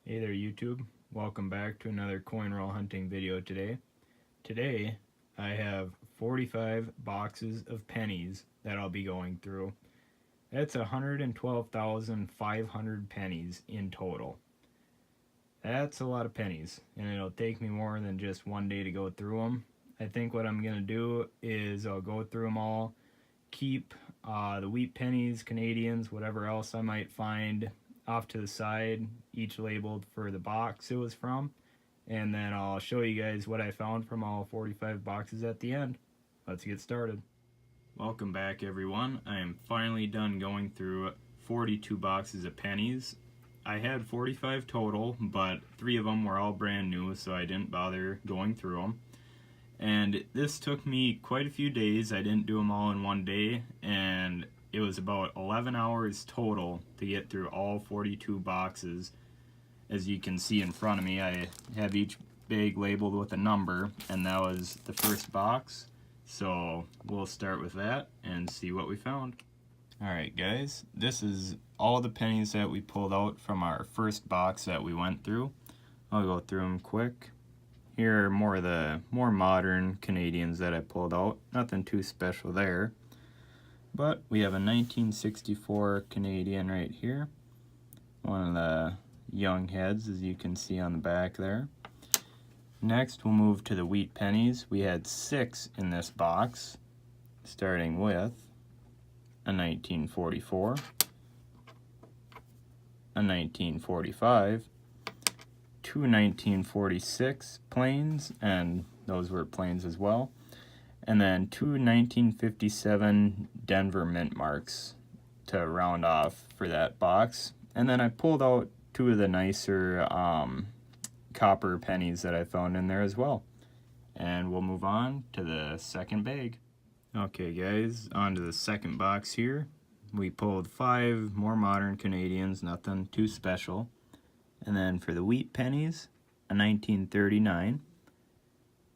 Hey there YouTube, welcome back to another coin roll hunting video today. Today I have 45 boxes of pennies that I'll be going through. That's 112,500 pennies in total. That's a lot of pennies, and it'll take me more than just one day to go through them. I think what I'm going to do is I'll go through them all, keep the wheat pennies, Canadians, whatever else I might find off to the side, each labeled for the box it was from, and then I'll show you guys what I found from all 45 boxes at the end. Let's get started. Welcome back everyone. I am finally done going through 42 boxes of pennies. I had 45 total, but 3 of them were all brand new, so I didn't bother going through them. And this took me quite a few days. I didn't do them all in one day, and it was about 11 hours total to get through all 42 boxes. As you can see in front of me, I have each bag labeled with a number, and that was the first box. So we'll start with that and see what we found. Alright guys, this is all the pennies that we pulled out from our first box that we went through. I'll go through them quick. Here are more of the more modern Canadians that I pulled out. Nothing too special there. But we have a 1964 Canadian right here. One of the young heads, as you can see on the back there. Next, we'll move to the wheat pennies. We had 6 in this box, starting with a 1944, a 1945, 2 1946 planes, and those were planes as well, and then 2 1957 Denver mint marks to round off for that box. And then I pulled out 2 of the nicer copper pennies that I found in there as well. And we'll move on to the second bag. Okay guys, on to the second box here. We pulled 5 more modern Canadians, nothing too special. And then for the wheat pennies, a 1939,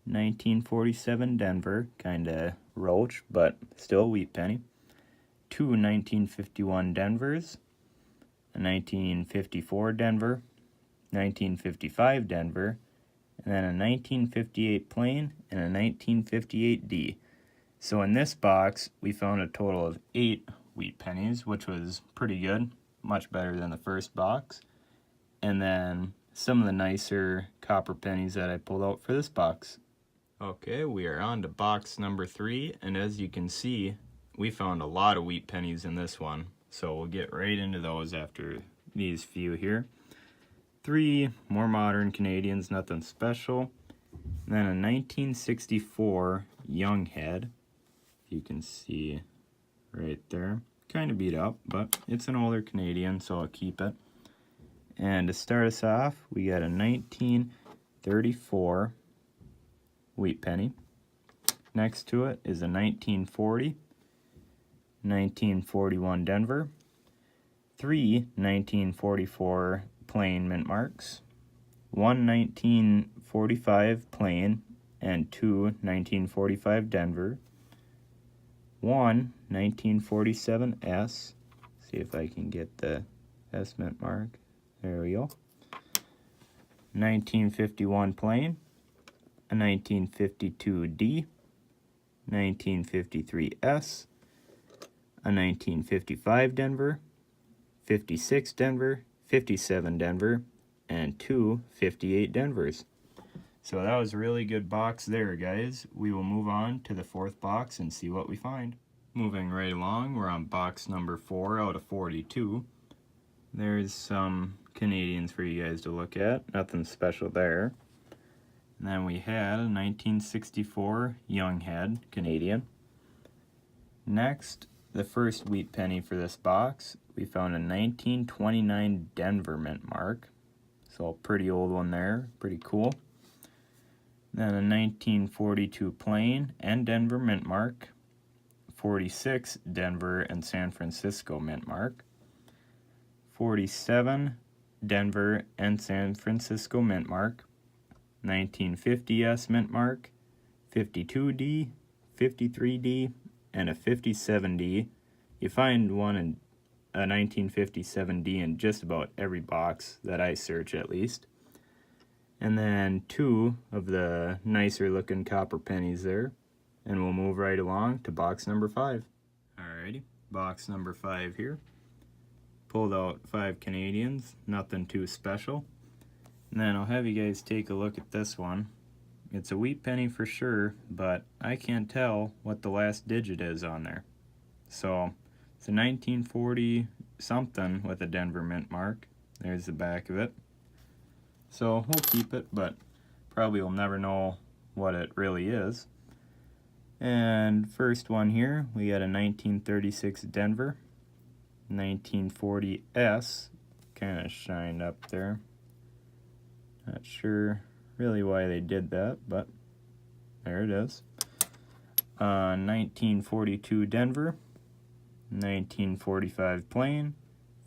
1947 Denver, kinda roach, but still a wheat penny. 2 1951 Denvers, a 1954 Denver, 1955 Denver, and then a 1958 plain and a 1958 D. So in this box, we found a total of 8 wheat pennies, which was pretty good, much better than the first box. And then some of the nicer copper pennies that I pulled out for this box. Okay, we are on to box number 3, and as you can see, we found a lot of wheat pennies in this one. So we'll get right into those after these few here. 3 more modern Canadians, nothing special. And then a 1964 young head. You can see right there. Kind of beat up, but it's an older Canadian, so I'll keep it. And to start us off, we got a 1934 wheat penny. Next to it is a 1940, 1941 Denver, 3 1944 plain mint marks, 1 1945 plain, and 2 1945 Denver, 1 1947 S. See if I can get the S mint mark. There we go. 1951 plain, a 1952 D, 1953 S, a 1955 Denver, 56 Denver, 57 Denver, and 2 58 Denvers. So that was a really good box there, guys. We will move on to the 4th box and see what we find. Moving right along, we're on box number 4 out of 42. There's some Canadians for you guys to look at. Nothing special there. And then we had a 1964 young head Canadian. Next, the first wheat penny for this box, we found a 1929 Denver mint mark. So a pretty old one there, pretty cool. Then a 1942 plain and Denver mint mark. 46 Denver and San Francisco mint mark. 47 Denver and San Francisco mint mark, 1950 S mint mark, 52D, 53D, and a 57D. You find one in a 1957D in just about every box that I search, at least. And then 2 of the nicer looking copper pennies there. And we'll move right along to box number 5. Alrighty, box number 5 here. Pulled out 5 Canadians, nothing too special. And then I'll have you guys take a look at this one. It's a wheat penny for sure, but I can't tell what the last digit is on there. So it's a 1940 something with a Denver Mint mark. There's the back of it. So we'll keep it, but probably will never know what it really is. And first one here, we got a 1936 Denver, 1940 S, kind of shined up there. Not sure really why they did that, but there it is. 1942 Denver, 1945 plain,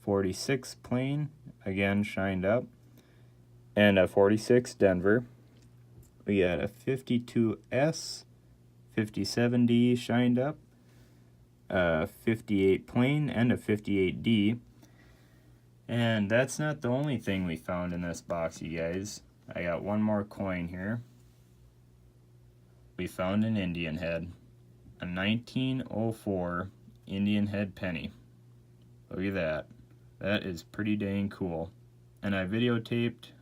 46 plain, again shined up, and a 46 Denver. We got a 52S, 57D shined up, a 58 plain, and a 58D. And that's not the only thing we found in this box, you guys. I got one more coin here. We found an Indian head, a 1904 Indian head penny. Look at that. That is pretty dang cool. And I videotaped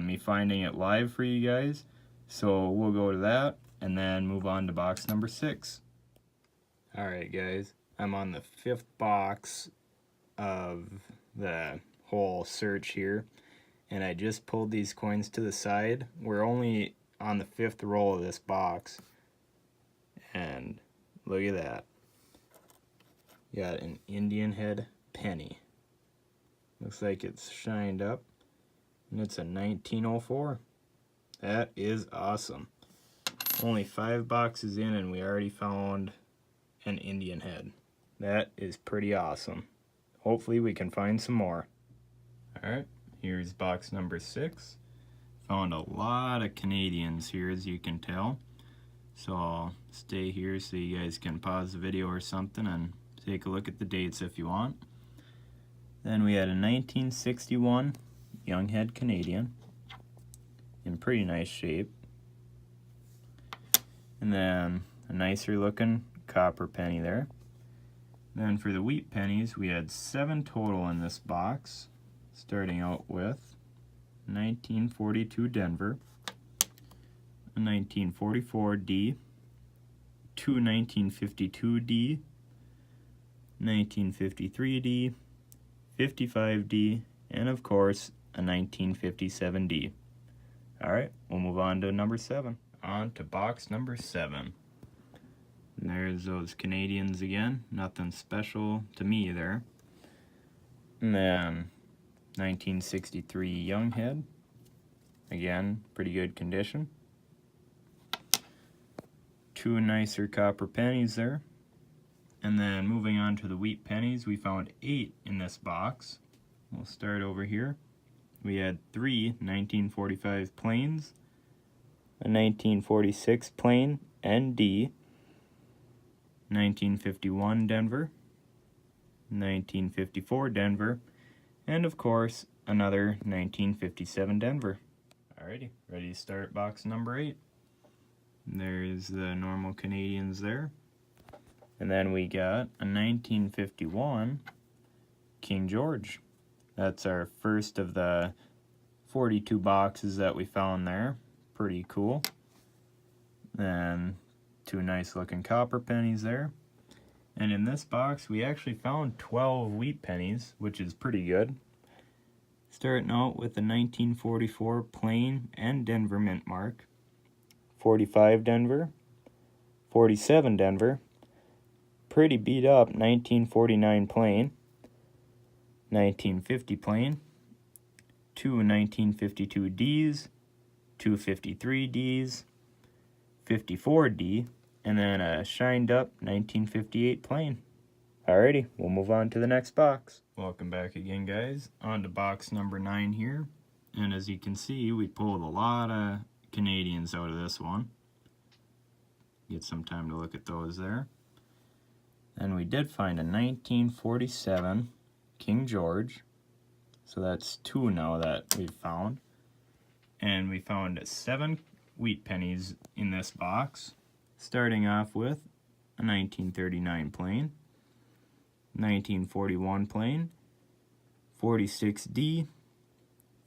me finding it live for you guys. So we'll go to that and then move on to box number 6. Alright guys, I'm on the 5th box of the whole search here. And I just pulled these coins to the side. We're only on the 5th roll of this box. And look at that. You got an Indian head penny. Looks like it's shined up. And it's a 1904. That is awesome. Only 5 boxes in and we already found an Indian head. That is pretty awesome. Hopefully we can find some more. Alright, here's box number 6. Found a lot of Canadians here, as you can tell. So I'll stay here so you guys can pause the video or something and take a look at the dates if you want. Then we had a 1961 Young Head Canadian in pretty nice shape. And then a nicer looking copper penny there. Then for the wheat pennies, we had 7 total in this box, starting out with 1942 Denver, a 1944D, 2 1952D, 1953D, 55D, and of course a 1957D. Alright, we'll move on to number 7. On to box number 7. And there's those Canadians again, nothing special to me there. And then 1963 Young Head, again, pretty good condition. 2 nicer copper pennies there. And then moving on to the wheat pennies, we found 8 in this box. We'll start over here. We had 3 1945 plains, a 1946 plain and D, 1951 Denver, 1954 Denver, and of course another 1957 Denver. Alrighty, ready to start box number 8. There's the normal Canadians there. And then we got a 1951 King George. That's our first of the 42 boxes that we found there. Pretty cool. Then 2 nice looking copper pennies there. And in this box we actually found 12 wheat pennies, which is pretty good. Starting out with the 1944 plain and Denver mint mark, 45 Denver, 47 Denver, pretty beat up 1949 plain, 1950 plain, 2 1952 Ds, 2 53 Ds, 54 D, and then a shined up 1958 plain. Alrighty, we'll move on to the next box. Welcome back again, guys. On to box number 9 here. And as you can see, we pulled a lot of Canadians out of this one. Get some time to look at those there. And we did find a 1947 King George. So that's 2 now that we've found. And we found 7 wheat pennies in this box, starting off with a 1939 plain, 1941 plain, 46D,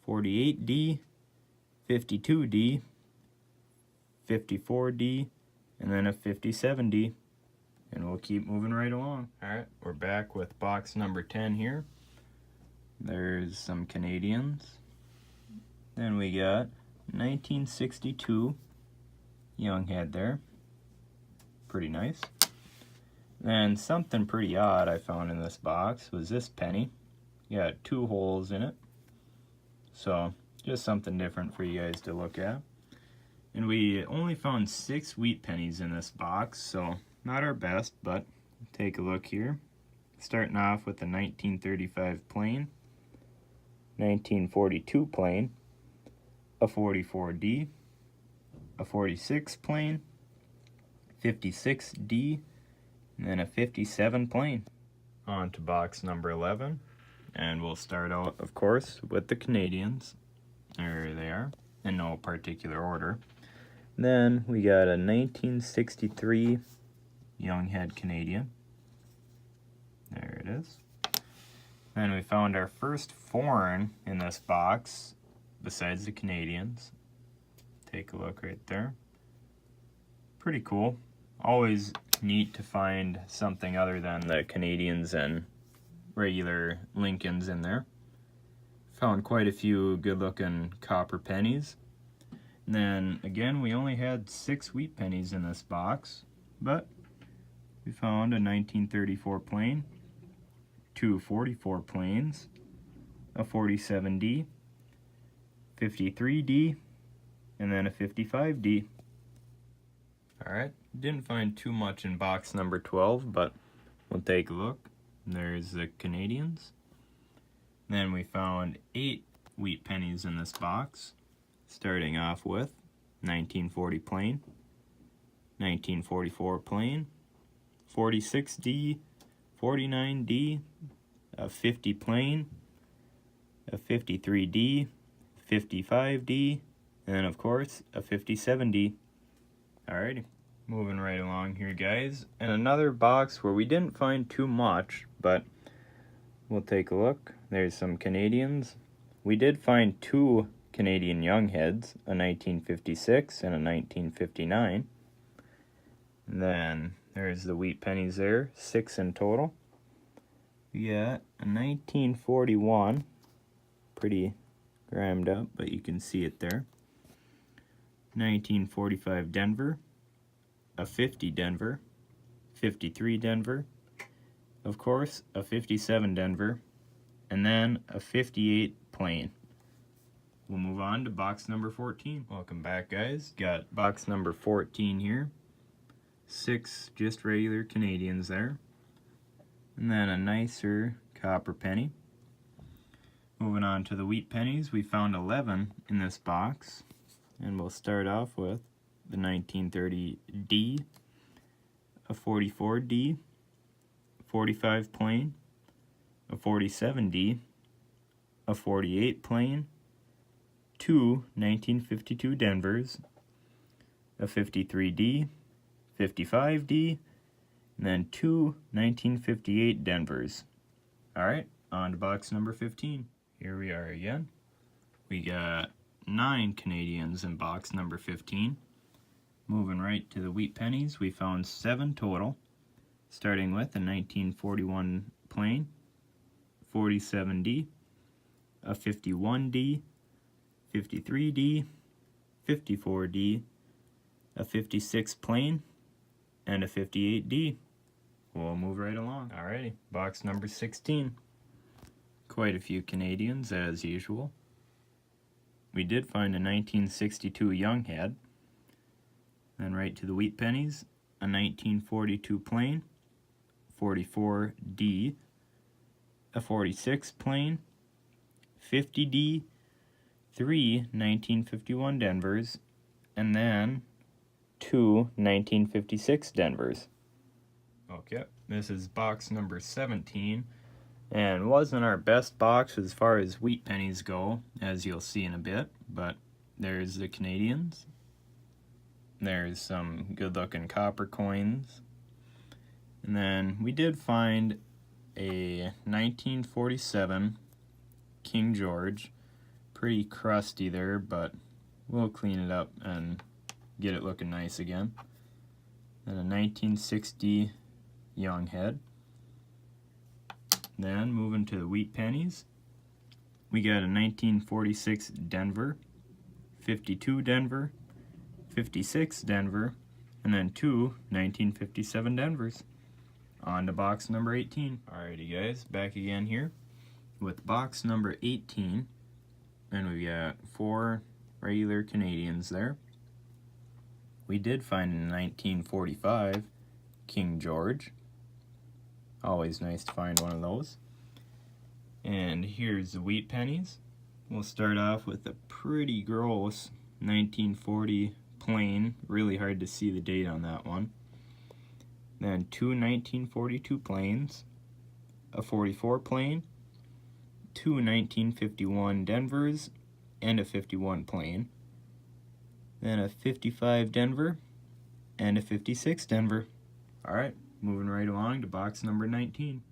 48D, 52D, 54D, and then a 57D. And we'll keep moving right along. Alright, we're back with box number 10 here. There's some Canadians. Then we got 1962 young head there. Pretty nice. And something pretty odd I found in this box was this penny. Got 2 holes in it. So just something different for you guys to look at. And we only found 6 wheat pennies in this box, so not our best, but take a look here. Starting off with the 1935 plain, 1942 plain, a 44D, a 46 plain, 56D, and then a 57 plain. On to box number 11, and we'll start out, of course, with the Canadians. There they are, in no particular order. Then we got a 1963 young head Canadian. There it is. Then we found our first foreign in this box, besides the Canadians. Take a look right there. Pretty cool. Always neat to find something other than the Canadians and regular Lincolns in there. Found quite a few good looking copper pennies. And then again, we only had 6 wheat pennies in this box, but we found a 1934 plain, 2 44 plains, a 47D, 53D, and then a 55D. Alright, didn't find too much in box number 12, but we'll take a look. There's the Canadians. Then we found 8 wheat pennies in this box, starting off with 1940 plain, 1944 plain, 46D, 49D, a 50 plain, a 53D, 55D, and then of course a 57D. Alrighty, moving right along here, guys. And another box where we didn't find too much, but we'll take a look. There's some Canadians. We did find 2 Canadian young heads, a 1956 and a 1959. And then there's the wheat pennies there, 6 in total. We got a 1941, pretty grammed up, but you can see it there. 1945 Denver, a 50 Denver, 53 Denver, of course a 57 Denver, and then a 58 plain. We'll move on to box number 14. Welcome back, guys. Got box number 14 here. 6 just regular Canadians there. And then a nicer copper penny. Moving on to the wheat pennies, we found 11 in this box. And we'll start off with the 1930D, a 44D, 45 plain, a 47D, a 48 plain, 2 1952 Denvers, a 53D, 55D, and then 2 1958 Denvers. Alright, on to box number 15. Here we are again. We got 9 Canadians in box number 15. Moving right to the wheat pennies, we found 7 total, starting with a 1941 plain, 47D, a 51D, 53D, 54D, a 56 plain, and a 58D. We'll move right along. Alrighty, box number 16. Quite a few Canadians as usual. We did find a 1962 young head. Then right to the wheat pennies, a 1942 plain, 44D, a 46 plain, 50D, 3 1951 Denvers, and then 2 1956 Denvers. Okay, this is box number 17. And wasn't our best box as far as wheat pennies go, as you'll see in a bit, but there's the Canadians. There's some good looking copper coins. And then we did find a 1947 King George. Pretty crusty there, but we'll clean it up and get it looking nice again. Then a 1960 Young Head. Then moving to the wheat pennies, we got a 1946 Denver, 52 Denver, 56 Denver, and then two 1957 Denvers. On to box number 18. Alrighty guys, back again here with box number 18. And we got 4 regular Canadians there. We did find a 1945 King George. Always nice to find one of those. And here's the wheat pennies. We'll start off with a pretty gross 1940 plain. Really hard to see the date on that one. Then 2 1942 plains, a 44 plain, 2 1951 Denvers, and a 51 plain. Then a 55 Denver, and a 56 Denver. Alright, moving right along to box number 19.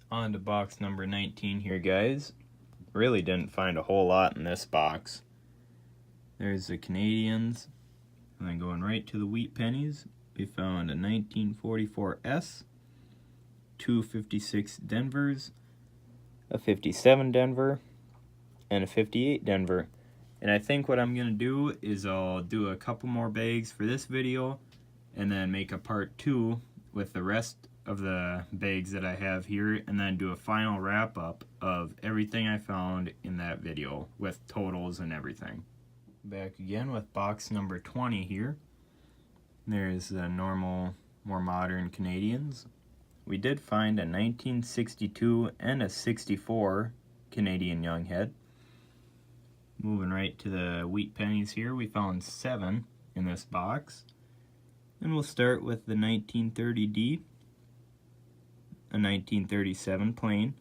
On to box number 19 here, guys. Really didn't find a whole lot in this box. There's the Canadians, and then going right to the wheat pennies, we found a 1944 S, 2 56 Denvers, a 57 Denver, and a 58 Denver. And I think what I'm going to do is I'll do a couple more bags for this video and then make a part 2 with the rest of the bags that I have here, and then do a final wrap up of everything I found in that video with totals and everything. Back again with box number 20 here. There's the normal, more modern Canadians. We did find a 1962 and a 64 Canadian Young Head. Moving right to the wheat pennies here, we found 7 in this box. And we'll start with the 1930D, a 1937 plain,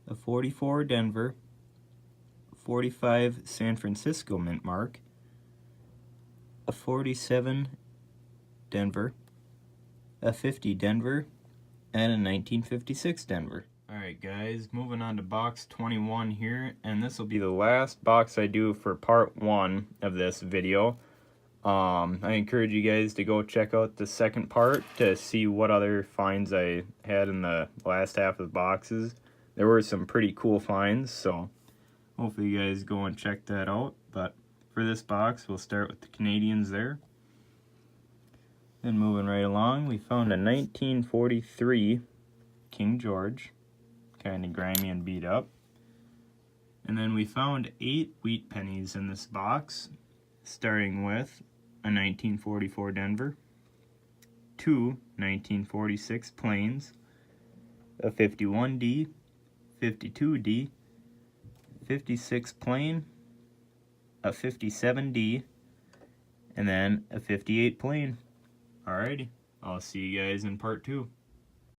a 44 Denver, 45 San Francisco mint mark, a 47 Denver, a 50 Denver, and a 1956 Denver. Alright guys, moving on to box 21 here, and this will be the last box I do for part 1 of this video. I encourage you guys to go check out the second part to see what other finds I had in the last half of the boxes. There were some pretty cool finds, so hopefully you guys go and check that out. But for this box, we'll start with the Canadians there. Then moving right along, we found a 1943 King George, kind of grimy and beat up. And then we found 8 wheat pennies in this box, starting with a 1944 Denver, 2 1946 plains, a 51D, 52D, 56 plain, a 57D, and then a 58 plain. Alrighty, I'll see you guys in part 2.